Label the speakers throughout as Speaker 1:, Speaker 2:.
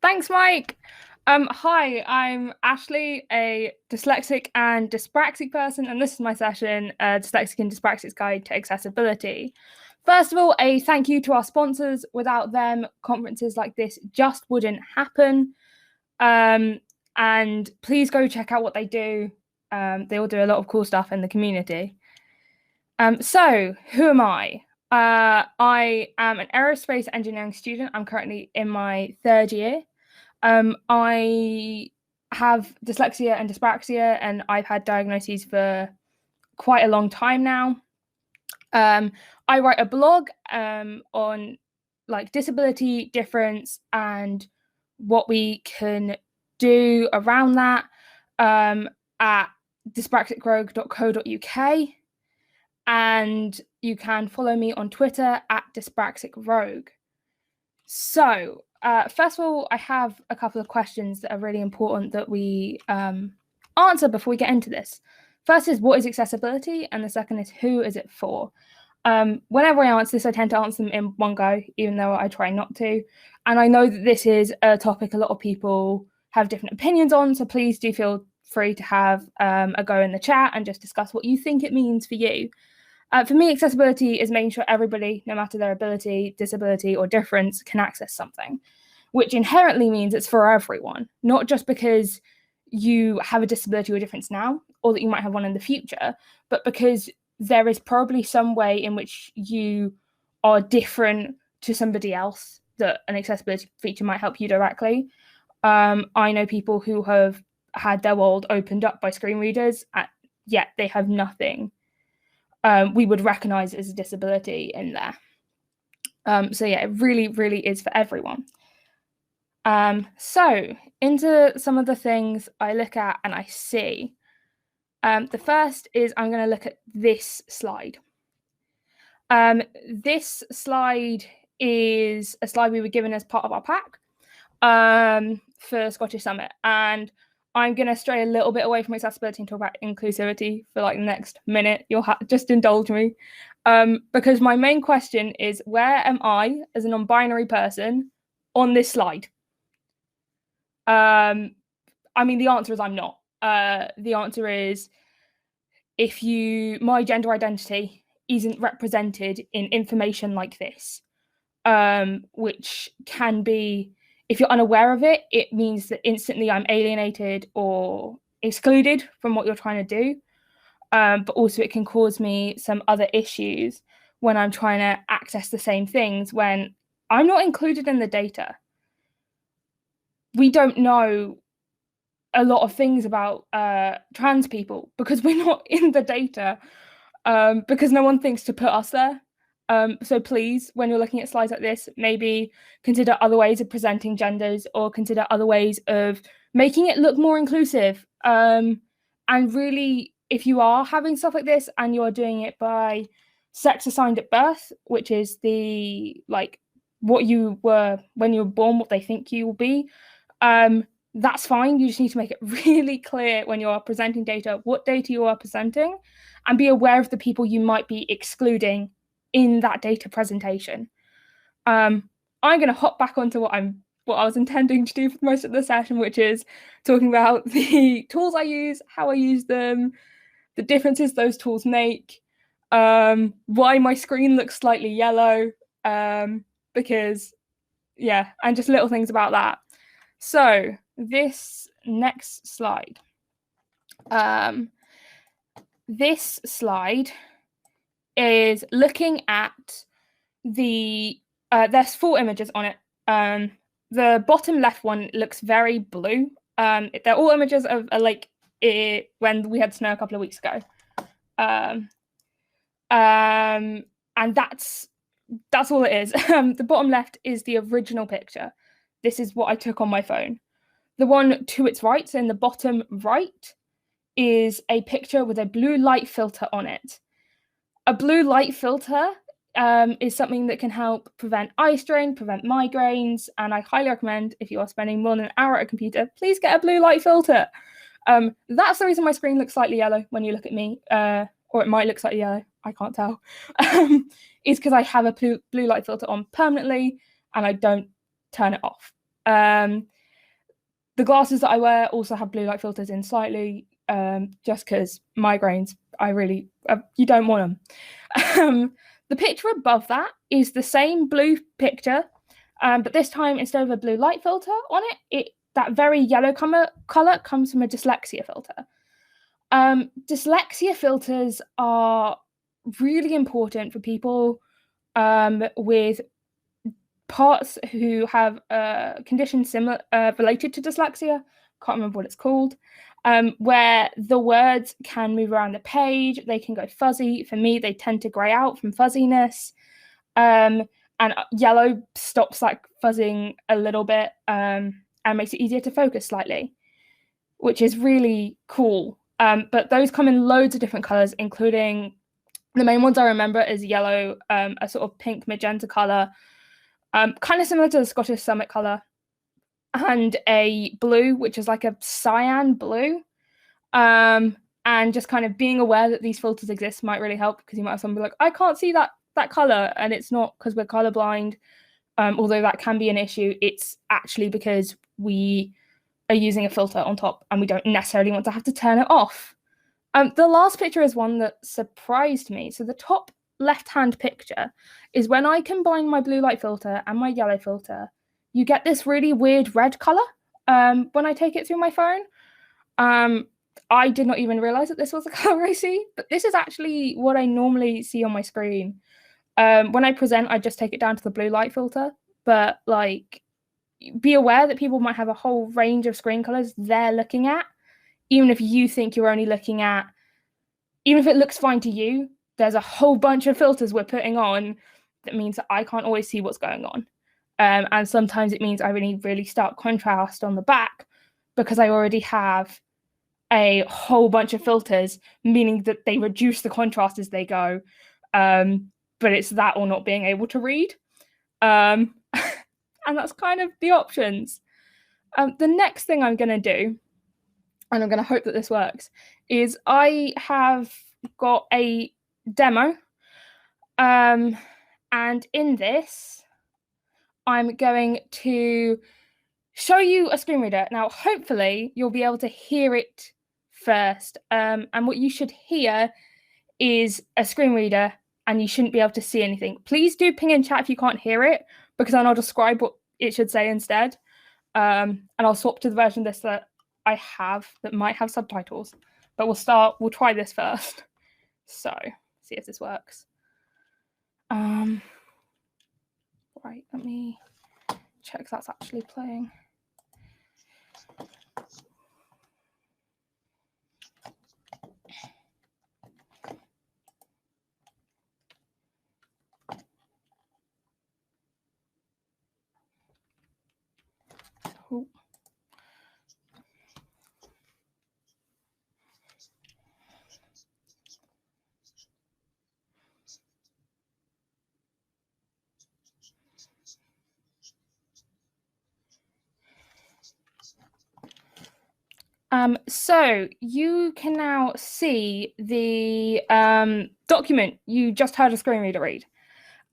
Speaker 1: Thanks, Mike. Hi, I'm Ashley, a dyslexic and dyspraxic person, and this is my session, Dyslexic and Dyspraxic's Guide to Accessibility. First of all, a thank you to our sponsors. Without them, conferences like this just wouldn't happen. And please go check out what they do. They all do a lot of cool stuff in the community. So, who am I? I am an aerospace engineering student. I'm currently in my third year. I have dyslexia and dyspraxia, and I've had diagnoses for quite a long time now. I write a blog on like disability difference and what we can do around that at dyspraxicrogue.co.uk. And you can follow me on Twitter at dyspraxicrogue. So, first of all, I have a couple of questions that are really important that we answer before we get into this. First is, what is accessibility? And the second is, who is it for? Whenever I answer this, I tend to answer them in one go, even though I try not to. And I know that this is a topic a lot of people have different opinions on, so please do feel free to have a go in the chat and just discuss what you think it means for you. For me, accessibility is making sure everybody, no matter their ability, disability, or difference, can access something, which inherently means it's for everyone, not just because you have a disability or difference now, or that you might have one in the future, but because there is probably some way in which you are different to somebody else that an accessibility feature might help you directly. I know people who have had their world opened up by screen readers, yet they have nothing we would recognize as a disability in there. So yeah, it really, really is for everyone. So into some of the things I look at and I see. The first is I'm going to look at this slide. This slide is a slide we were given as part of our pack for Scottish Summit, and I'm going to stray a little bit away from accessibility and talk about inclusivity for like the next minute. You'll just indulge me. Because my main question is, where am I as a non-binary person on this slide? I mean, the answer is I'm not. The answer is my gender identity isn't represented in information like this, which can be, if you're unaware of it, it means that instantly I'm alienated or excluded from what you're trying to do. But also it can cause me some other issues when I'm trying to access the same things when I'm not included in the data. We don't know a lot of things about trans people because we're not in the data, because no one thinks to put us there. So please, when you're looking at slides like this, maybe consider other ways of presenting genders or consider other ways of making it look more inclusive. And really, if you are having stuff like this and you're doing it by sex assigned at birth, which is the what you were when you were born, what they think you will be, that's fine. You just need to make it really clear when you are presenting data, what data you are presenting, and be aware of the people you might be excluding in that data presentation. I'm going to hop back onto what I was intending to do for most of the session, which is talking about the tools I use, how I use them, the differences those tools make, why my screen looks slightly yellow, because, yeah, and just little things about that. So this next slide. This slide is looking at there's 4 images on it. The bottom left one looks very blue. They're all images of a lake when we had snow a couple of weeks ago. And that's all it is. The bottom left is the original picture. This is what I took on my phone. The one to its right, so in the bottom right, is a picture with a blue light filter on it. A blue light filter is something that can help prevent eye strain, prevent migraines, and I highly recommend, if you are spending more than an hour at a computer, please get a blue light filter. That's the reason my screen looks slightly yellow when you look at me, or it might look slightly yellow, I can't tell, is because I have a blue light filter on permanently and I don't turn it off. The glasses that I wear also have blue light filters in slightly, just because migraines, you don't want them. The picture above that is the same blue picture, but this time instead of a blue light filter on it, that very yellow color comes from a dyslexia filter. Dyslexia filters are really important for people with parts who have a condition similar related to dyslexia. Can't remember what it's called. Where the words can move around the page, they can go fuzzy. For me, they tend to grey out from fuzziness. And yellow stops that fuzzing a little bit and makes it easier to focus slightly, which is really cool. But those come in loads of different colours, including the main ones I remember is yellow, a sort of pink magenta colour, kind of similar to the Scottish Summit colour, and a blue, which is like a cyan blue. And just kind of being aware that these filters exist might really help, because you might have someone be like, I can't see that colour, and it's not because we're colourblind, although that can be an issue. It's actually because we are using a filter on top and we don't necessarily want to have to turn it off. The last picture is one that surprised me. So the top left-hand picture is when I combine my blue light filter and my yellow filter, you get this really weird red color when I take it through my phone. I did not even realize that this was the color I see, but this is actually what I normally see on my screen. When I present, I just take it down to the blue light filter, but like, be aware that people might have a whole range of screen colors they're looking at. Even if you think you're only looking at, even if it looks fine to you, there's a whole bunch of filters we're putting on that means that I can't always see what's going on. And sometimes it means I need really stark contrast on the back because I already have a whole bunch of filters, meaning that they reduce the contrast as they go. But it's that or not being able to read. And that's kind of the options. The next thing I'm going to do, and I'm going to hope that this works, is I have got a demo. And in this, I'm going to show you a screen reader. Now, hopefully, you'll be able to hear it first. And what you should hear is a screen reader, and you shouldn't be able to see anything. Please do ping in chat if you can't hear it, because then I'll describe what it should say instead. And I'll swap to the version of this that I have that might have subtitles. But we'll try this first. So, see if this works. Right, let me check if that's actually playing. Oh. So you can now see the document you just heard a screen reader read.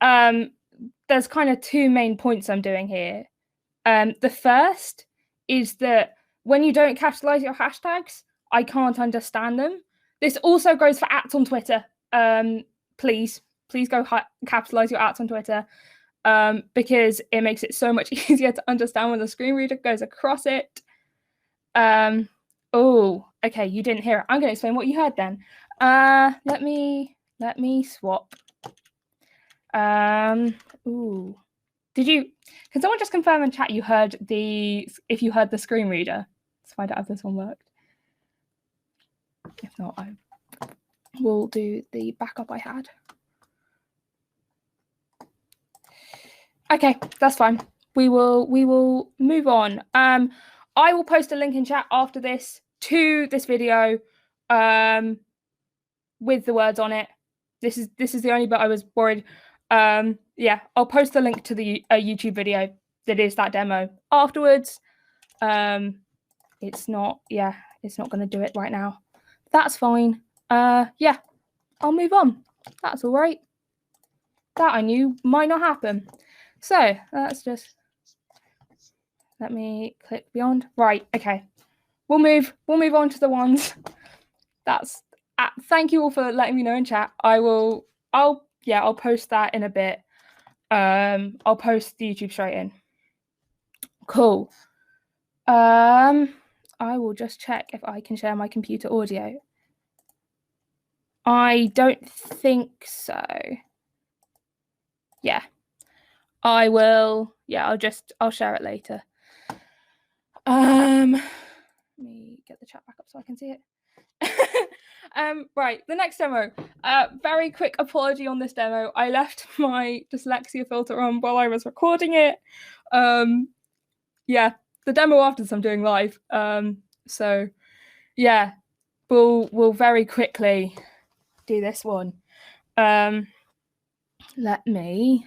Speaker 1: There's kind of two main points I'm doing here. The first is that when you don't capitalize your hashtags, I can't understand them. This also goes for @ on Twitter. Please go capitalize your @ on Twitter, because it makes it so much easier to understand when the screen reader goes across it. Oh, okay, you didn't hear it. I'm going to explain what you heard then. Let me swap. Ooh. Can someone just confirm in chat if you heard the screen reader? Let's find out if this one worked. If not, I will do the backup I had. Okay, that's fine. We will move on. I will post a link in chat after this to this video with the words on it. This is the only bit I was worried. Yeah, I'll post the link to the YouTube video that is that demo afterwards. It's not going to do it right now. That's fine. Yeah, I'll move on. That's all right. That I knew might not happen. So let's just Let me click beyond. Right, okay. We'll move on to the ones. Thank you all for letting me know in chat. I'll post that in a bit. I'll post the YouTube straight in. Cool. I will just check if I can share my computer audio. I don't think so. Yeah. I will. Yeah, I'll share it later. Let me get the chat back up so I can see it. Right, the next demo. Very quick apology on this demo. I left my dyslexia filter on while I was recording it. Yeah, the demo after this I'm doing live. So yeah, we'll very quickly do this one. Let me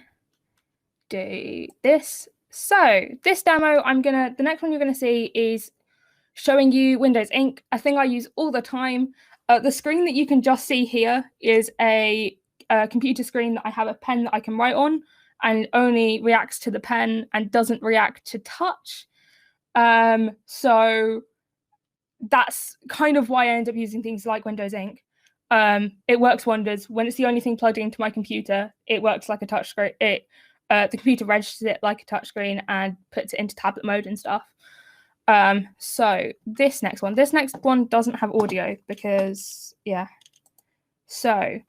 Speaker 1: do this. So this demo, the next one you're gonna see is showing you Windows Ink, a thing I use all the time. The screen that you can just see here is a computer screen that I have a pen that I can write on, and it only reacts to the pen and doesn't react to touch. So that's kind of why I end up using things like Windows Ink. It works wonders. When it's the only thing plugged into my computer, it works like a touchscreen. The computer registers it like a touchscreen and puts it into tablet mode and stuff. So this next one doesn't have audio because, yeah. So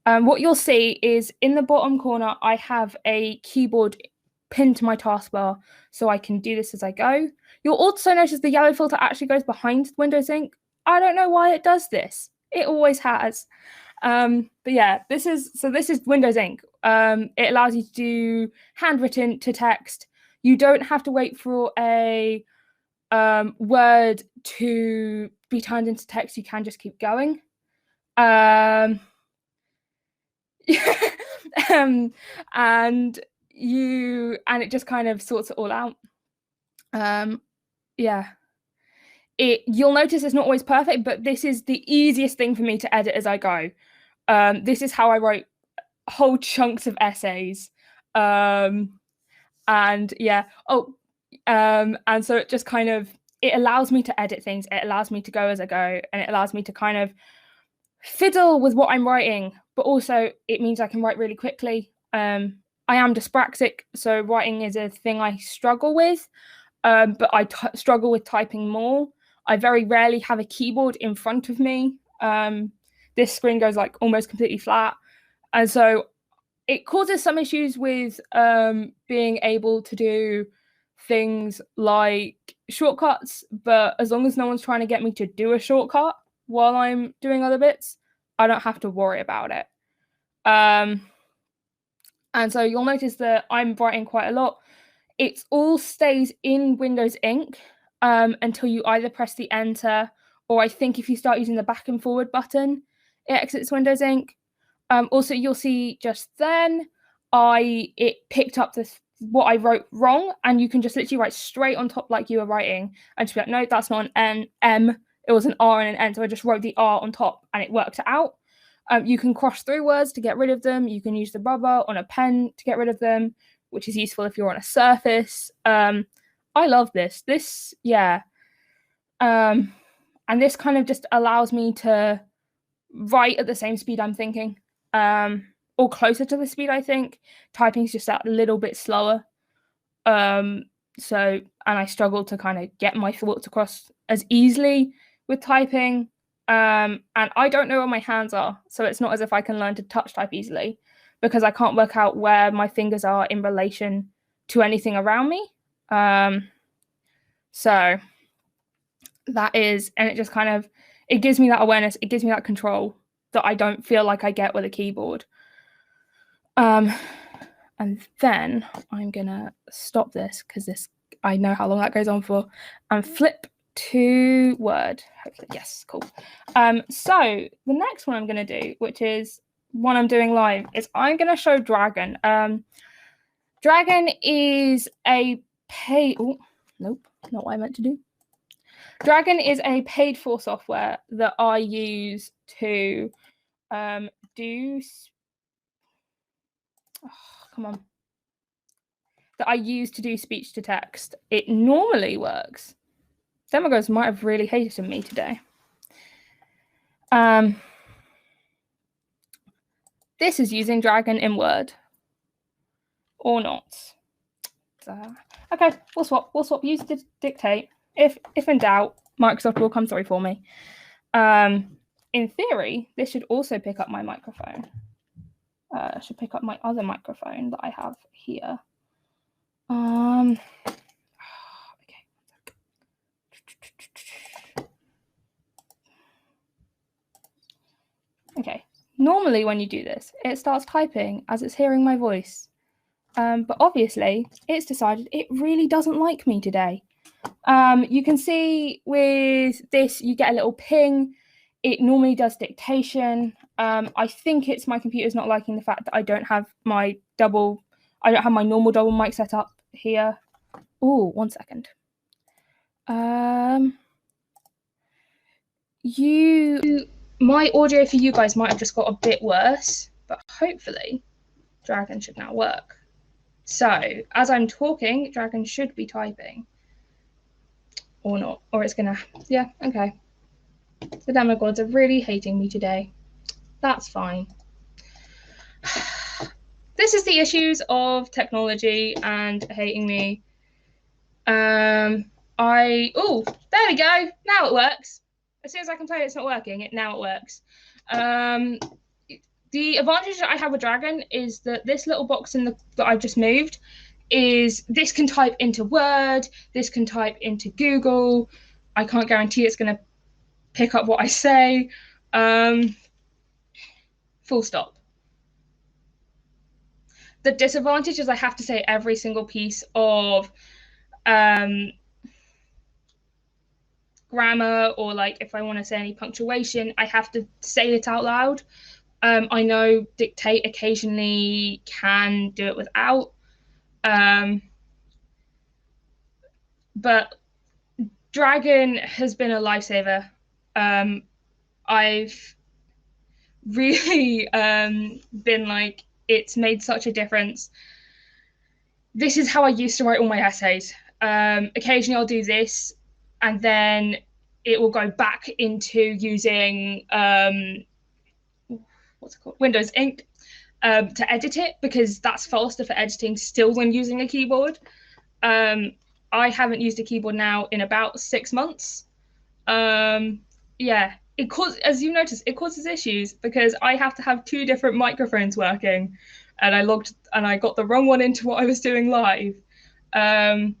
Speaker 1: what you'll see is in the bottom corner, I have a keyboard pinned to my taskbar so I can do this as I go. You'll also notice the yellow filter actually goes behind Windows Ink. I don't know why it does this. It always has. But yeah, this is Windows Ink. It allows you to do handwritten to text. You don't have to wait for a word to be turned into text. You can just keep going. And it just kind of sorts it all out. Yeah. You'll notice it's not always perfect, but this is the easiest thing for me to edit as I go. This is how I wrote whole chunks of essays. And yeah. And so it just kind of, it allows me to edit things. It allows me to go as I go, and it allows me to kind of fiddle with what I'm writing, but also it means I can write really quickly. I am dyspraxic, so writing is a thing I struggle with, but I struggle with typing more. I very rarely have a keyboard in front of me. This screen goes like almost completely flat, and so it causes some issues with being able to do things like shortcuts, but as long as no one's trying to get me to do a shortcut while I'm doing other bits, I don't have to worry about it. And so you'll notice that I'm writing quite a lot. It all stays in Windows Ink until you either press the enter, or I think if you start using the back and forward button, it exits Windows Ink. Also, you'll see just then it picked up what I wrote wrong, and you can just literally write straight on top like you were writing, and just be like, no, that's not an M. It was an R and an N, so I just wrote the R on top, and it worked it out. You can cross through words to get rid of them. You can use the rubber on a pen to get rid of them, which is useful if you're on a surface. I love this. Yeah. And this kind of just allows me to write at the same speed I'm thinking, or closer to the speed I think. Typing is just that little bit slower. And I struggle to kind of get my thoughts across as easily with typing. And I don't know where my hands are, so it's not as if I can learn to touch type easily, because I can't work out where my fingers are in relation to anything around me. So that is, and it just kind of, it gives me that awareness, it gives me that control that I don't feel like I get with a keyboard. And then I'm gonna stop this because I know how long that goes on for, and flip to Word. Hopefully, yes, cool. So the next one I'm gonna do, which is one I'm doing live, is I'm gonna show Dragon. Dragon is a paid. Oh, nope, not what I meant to do. Dragon is a paid for software that I use to do. Oh, come on. that I use to do speech to text, it normally works. Demagogues might have really hated me today. This is using Dragon in Word. Or not. Okay, we'll swap. We'll swap use to dictate. If in doubt, Microsoft will come through for me. In theory, this should also pick up my microphone. Should pick up my other microphone that I have here. Okay. Okay. Normally when you do this, it starts typing as it's hearing my voice. But obviously, it's decided it really doesn't like me today. You can see with this, you get a little ping. It normally does dictation. I think it's my computer's not liking the fact that I don't have my normal double mic set up here. Oh, 1 second. My audio for you guys might have just got a bit worse, but hopefully Dragon should now work. So as I'm talking, Dragon should be typing. Or not, or it's gonna, yeah, okay. The demagogues are really hating me today. That's fine. This is the issues of technology and hating me. Oh, there we go. Now it works. As soon as I complain it's not working, now it works. The advantage that I have with Dragon is that this little box that I've just moved is this can type into Word, this can type into Google. I can't guarantee it's going to pick up what I say. Full stop. The disadvantage is I have to say every single piece of grammar, or like if I want to say any punctuation, I have to say it out loud. I know dictate occasionally can do it without. But Dragon has been a lifesaver. I've really been like, it's made such a difference. This is how I used to write all my essays. Occasionally I'll do this and then it will go back into using what's it called? Windows Ink to edit it, because that's faster for editing still than using a keyboard. I haven't used a keyboard now in about 6 months. Yeah, as you notice, it causes issues because I have to have 2 different microphones working, and I got the wrong one into what I was doing live. And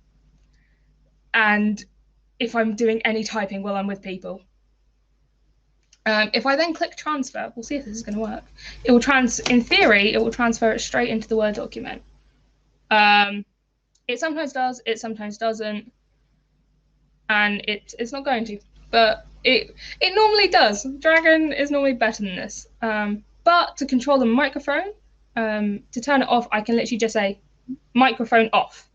Speaker 1: if I'm doing any typing while I'm with people. If I then click transfer, we'll see if this is going to work. It will in theory, it will transfer it straight into the Word document. It sometimes does, it sometimes doesn't, and it's not going to, but it normally does. Dragon is normally better than this. But to control the microphone, to turn it off, I can literally just say microphone off,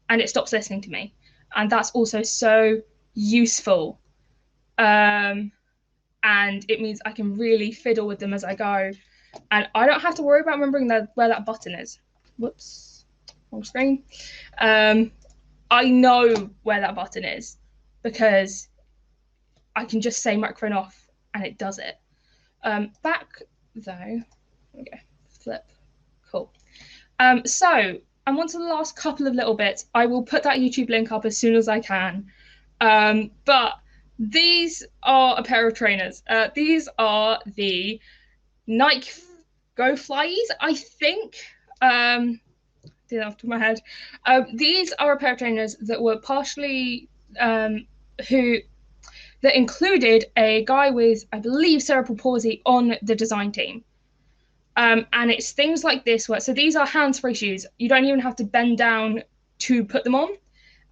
Speaker 1: and it stops listening to me. And that's also so useful. And it means I can really fiddle with them as I go. And I don't have to worry about remembering where that button is. Whoops, wrong screen. I know where that button is because I can just say microphone off and it does it. Back though, okay, flip, cool. So I'm on to the last couple of little bits. I will put that YouTube link up as soon as I can. But these are a pair of trainers. These are the Nike Go Flyes, I think. Did that off the top of my head. These are a pair of trainers that were partially that included a guy with, I believe, cerebral palsy on the design team. And it's things like this so these are hands-free shoes. You don't even have to bend down to put them on.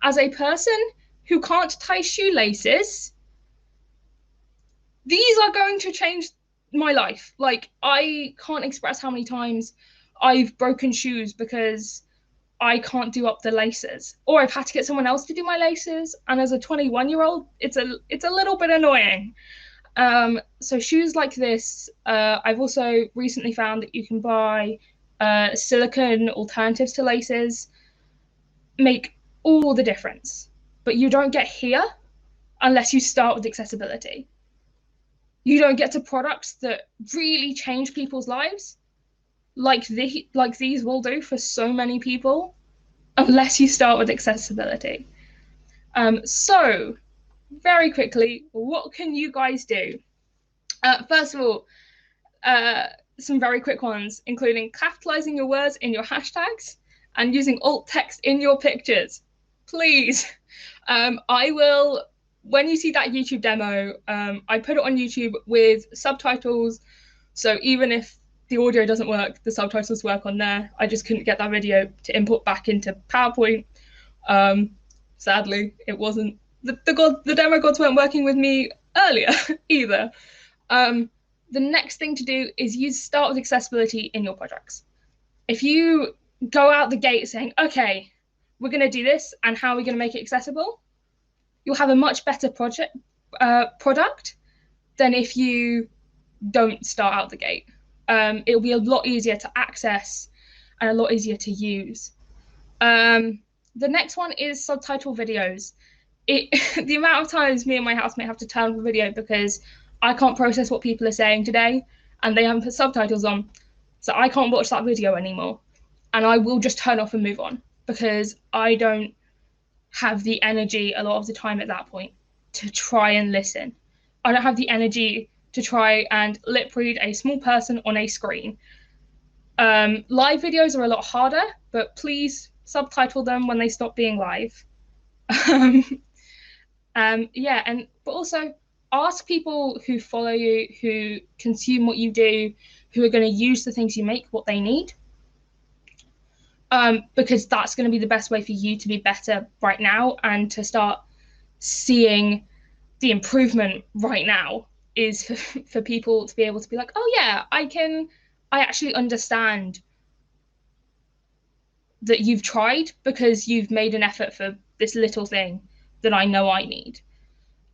Speaker 1: As a person who can't tie shoelaces, these are going to change my life. Like, I can't express how many times I've broken shoes because I can't do up the laces, or I've had to get someone else to do my laces. And as a 21-year-old, it's a little bit annoying. So shoes like this, I've also recently found that you can buy silicone alternatives to laces make all the difference. But you don't get here unless you start with accessibility. You don't get to products that really change people's lives like these will do for so many people unless you start with accessibility. So very quickly, what can you guys do? First of all, some very quick ones, including capitalizing your words in your hashtags and using alt text in your pictures. Please. I will, when you see that YouTube demo, I put it on YouTube with subtitles. So even if the audio doesn't work, the subtitles work on there. I just couldn't get that video to import back into PowerPoint. Sadly, it wasn't. The demo gods weren't working with me earlier either. The next thing to do is start with accessibility in your projects. If you go out the gate saying, okay, we're going to do this, and how are we going to make it accessible? You'll have a much better product than if you don't start out the gate. It'll be a lot easier to access and a lot easier to use. The next one is subtitle videos. The amount of times me and my housemate have to turn off a video because I can't process what people are saying today and they haven't put subtitles on, so I can't watch that video anymore. And I will just turn off and move on because I don't have the energy a lot of the time at that point to try and listen. I don't have the energy to try and lip read a small person on a screen. Live videos are a lot harder, but please subtitle them when they stop being live. But also ask people who follow you, who consume what you do, who are going to use the things you make, what they need. Because that's going to be the best way for you to be better right now and to start seeing the improvement right now is for people to be able to be like, oh yeah, I actually understand that you've tried because you've made an effort for this little thing that I know I need.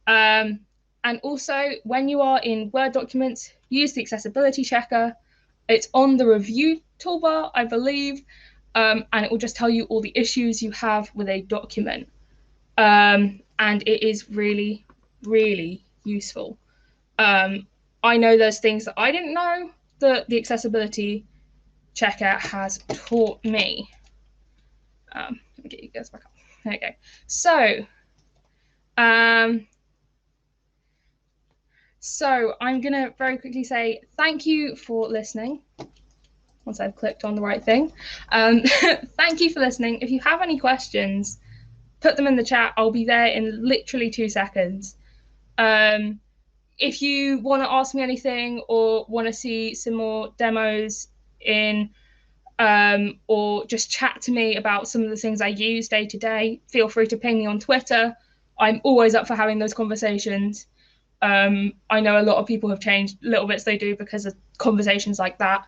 Speaker 1: And also, when you are in Word documents, use the accessibility checker. It's on the review toolbar, I believe, and it will just tell you all the issues you have with a document. And it is really, really useful. I know there's things that I didn't know that the accessibility checker has taught me. Let me get you guys back up. There you go. So I'm going to very quickly say thank you for listening. Once I've clicked on the right thing. Thank you for listening. If you have any questions, put them in the chat. I'll be there in literally 2 seconds. If you want to ask me anything or want to see some more demos or just chat to me about some of the things I use day to day, feel free to ping me on Twitter. I'm always up for having those conversations. I know a lot of people have changed little bits they do because of conversations like that.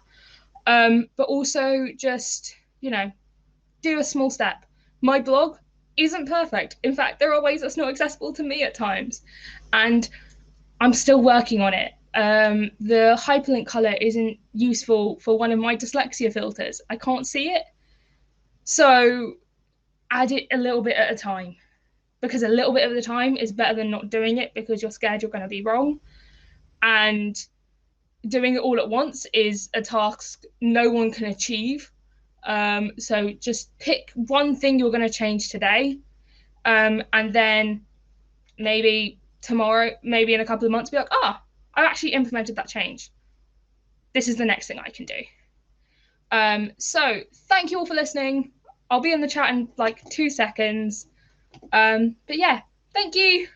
Speaker 1: But also just, do a small step. My blog isn't perfect. In fact, there are ways that's not accessible to me at times. And I'm still working on it. The hyperlink color isn't useful for one of my dyslexia filters. I can't see it. So add it a little bit at a time, because a little bit at a time is better than not doing it because you're scared you're going to be wrong. And doing it all at once is a task no one can achieve. So just pick one thing you're going to change today. And then maybe tomorrow, maybe in a couple of months, be like, I actually implemented that change. This is the next thing I can do. So thank you all for listening. I'll be in the chat in like 2 seconds. But yeah, thank you.